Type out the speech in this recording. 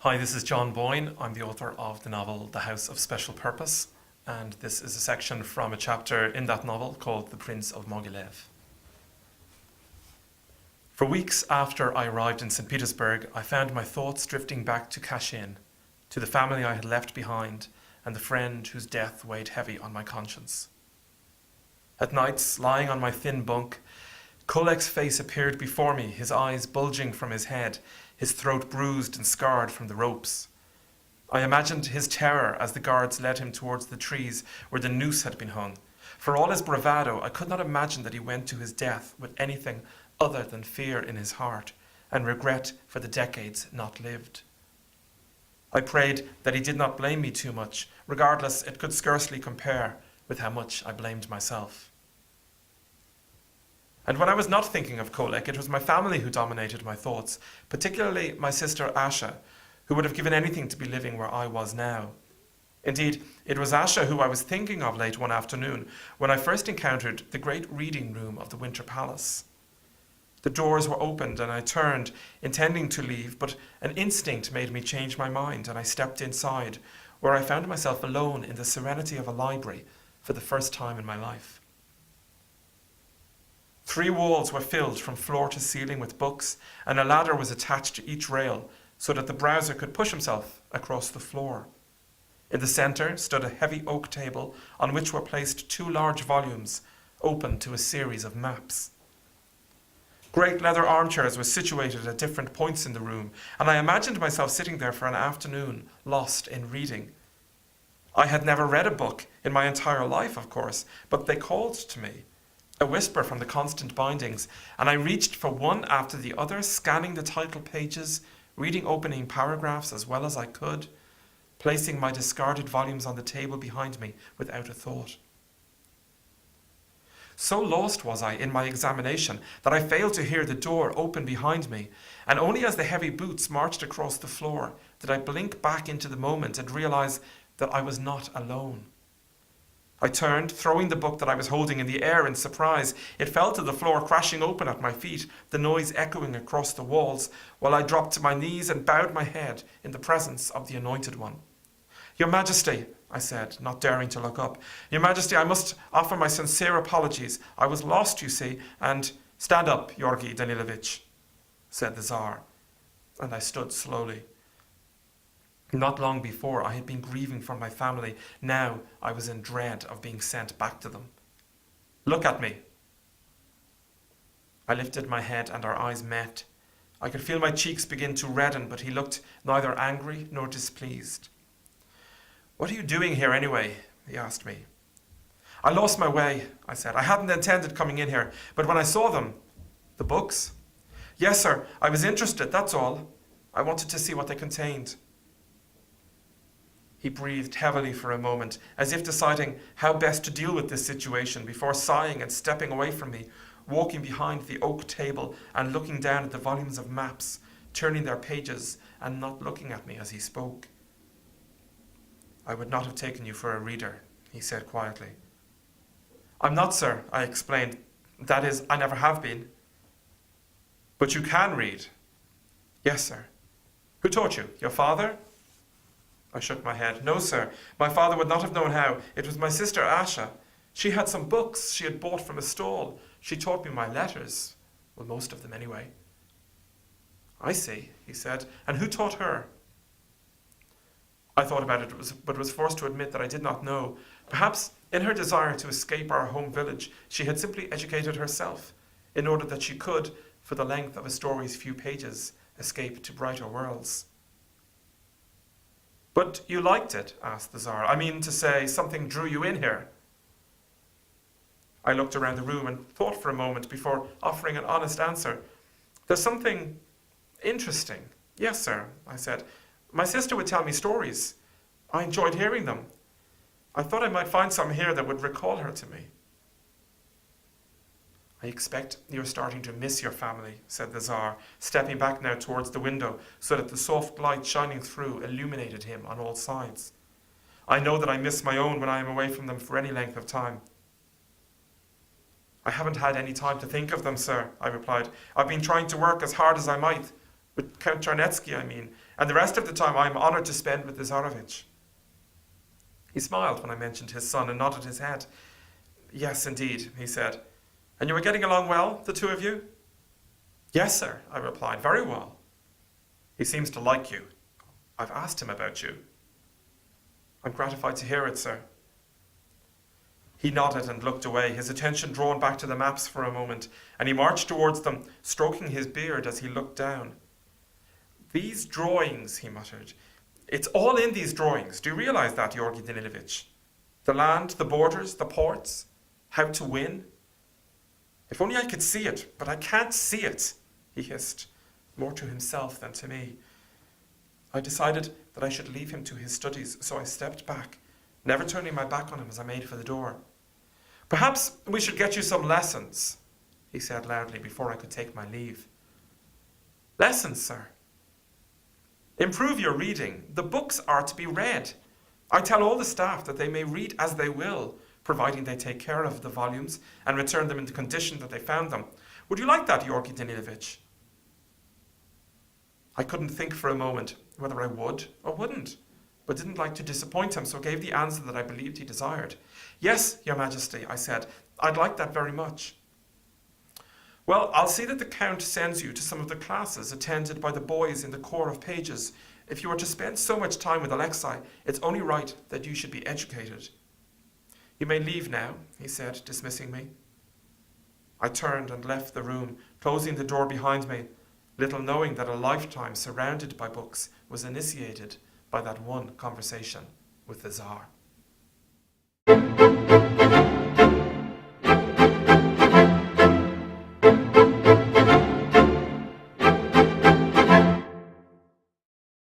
Hi, this is John Boyne. I'm the author of the novel The House of Special Purpose, and this is a section from a chapter in that novel called The Prince of Mogilev. For weeks after I arrived in St. Petersburg, I found my thoughts drifting back to Kashin, to the family I had left behind, and the friend whose death weighed heavy on my conscience. At nights, lying on my thin bunk, Kolek's face appeared before me, his eyes bulging from his head, his throat bruised and scarred from the ropes. I imagined his terror as the guards led him towards the trees where the noose had been hung. For all his bravado, I could not imagine that he went to his death with anything other than fear in his heart and regret for the decades not lived. I prayed that he did not blame me too much. Regardless, it could scarcely compare with how much I blamed myself. And when I was not thinking of Kolek, it was my family who dominated my thoughts, particularly my sister Asha, who would have given anything to be living where I was now. Indeed, it was Asha who I was thinking of late one afternoon when I first encountered the great reading room of the Winter Palace. The doors were opened and I turned, intending to leave, but an instinct made me change my mind and I stepped inside, where I found myself alone in the serenity of a library for the first time in my life. 3 walls were filled from floor to ceiling with books, and a ladder was attached to each rail so that the browser could push himself across the floor. In the center stood a heavy oak table on which were placed 2 large volumes open to a series of maps. Great leather armchairs were situated at different points in the room, and I imagined myself sitting there for an afternoon, lost in reading. I had never read a book in my entire life, of course, but they called to me, a whisper from the constant bindings, and I reached for one after the other, scanning the title pages, reading opening paragraphs as well as I could, placing my discarded volumes on the table behind me without a thought. So lost was I in my examination that I failed to hear the door open behind me, and only as the heavy boots marched across the floor did I blink back into the moment and realize that I was not alone. I turned, throwing the book that I was holding in the air in surprise. It fell to the floor, crashing open at my feet, the noise echoing across the walls, while I dropped to my knees and bowed my head in the presence of the Anointed One. "Your Majesty," I said, not daring to look up. "Your Majesty, I must offer my sincere apologies. I was lost, you see, and—" "Stand up, Georgi Danilovich," said the Tsar, and I stood slowly. Not long before, I had been grieving for my family. Now I was in dread of being sent back to them. "Look at me." I lifted my head and our eyes met. I could feel my cheeks begin to redden, but he looked neither angry nor displeased. "What are you doing here anyway?" he asked me. "I lost my way," I said. "I hadn't intended coming in here, but when I saw them—" "The books?" "Yes, sir. I was interested, that's all. I wanted to see what they contained." He breathed heavily for a moment, as if deciding how best to deal with this situation before sighing and stepping away from me, walking behind the oak table and looking down at the volumes of maps, turning their pages and not looking at me as he spoke. "I would not have taken you for a reader," he said quietly. "I'm not, sir," I explained. "That is, I never have been." "But you can read?" "Yes, sir." "Who taught you? Your father?" I shook my head. "No, sir. My father would not have known how. It was my sister Asha. She had some books she had bought from a stall. She taught me my letters. Well, most of them anyway." "I see," he said. "And who taught her?" I thought about it, but was forced to admit that I did not know. Perhaps, in her desire to escape our home village, she had simply educated herself, in order that she could, for the length of a story's few pages, escape to brighter worlds. "But you liked it?" asked the Tsar. "I mean to say, something drew you in here." I looked around the room and thought for a moment before offering an honest answer. "There's something interesting. Yes, sir," I said. "My sister would tell me stories. I enjoyed hearing them. I thought I might find some here that would recall her to me." "I expect you're starting to miss your family," said the Tsar, stepping back now towards the window so that the soft light shining through illuminated him on all sides. "I know that I miss my own when I am away from them for any length of time." "I haven't had any time to think of them, sir," I replied. "I've been trying to work as hard as I might, with Count Charnetsky, I mean, and the rest of the time I am honoured to spend with the Tsarevich." He smiled when I mentioned his son and nodded his head. "Yes, indeed," he said. "And you were getting along well, the two of you?" "Yes, sir," I replied, "very well." "He seems to like you. I've asked him about you." "I'm gratified to hear it, sir." He nodded and looked away, his attention drawn back to the maps for a moment, and he marched towards them, stroking his beard as he looked down. "These drawings," he muttered. "It's all in these drawings. Do you realize that, Georgi Danilovich? The land, the borders, the ports, how to win. If only I could see it, but I can't see it," he hissed, more to himself than to me. I decided that I should leave him to his studies, so I stepped back, never turning my back on him as I made for the door. "Perhaps we should get you some lessons," he said loudly before I could take my leave. "Lessons, sir?" "Improve your reading. The books are to be read. I tell all the staff that they may read as they will, providing they take care of the volumes and return them in the condition that they found them. Would you like that, Georgi Danilovich?" I couldn't think for a moment whether I would or wouldn't, but didn't like to disappoint him, so gave the answer that I believed he desired. "Yes, Your Majesty," I said. "I'd like that very much." "Well, I'll see that the Count sends you to some of the classes attended by the boys in the Corps of Pages. If you are to spend so much time with Alexei, it's only right that you should be educated." "You may leave now," he said, dismissing me. I turned and left the room, closing the door behind me, little knowing that a lifetime surrounded by books was initiated by that one conversation with the Tsar.